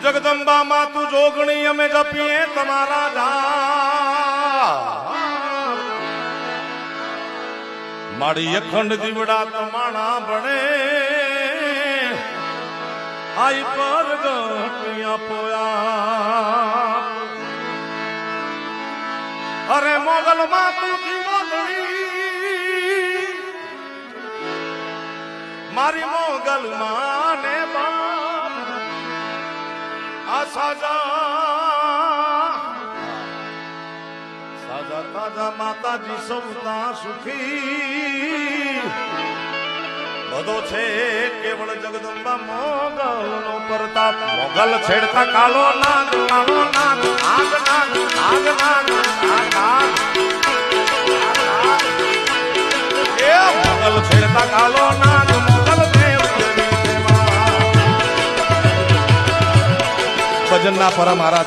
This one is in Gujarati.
જગદંબા માં તું જોગણી અમે જપીએ તમારા જા મારી અખંડ દીવડા તમાણા ભણે આઈ પર ગટિયા પોયા અરે મોગલ માં તું દીવોગણી મારી મોગલ માં ને આ સાજા તાજા માતાજી સૌતા સુખી બધો છે કેવળ જગદંબા મોગલ નો પ્રતાપ મોગલ છેડતા કાલો નાગ આગ નાગ આગ નાગ એ મોગલ છેડતા કાલો નાગ મોગલ દેવ ભજનના પરમ આરાધક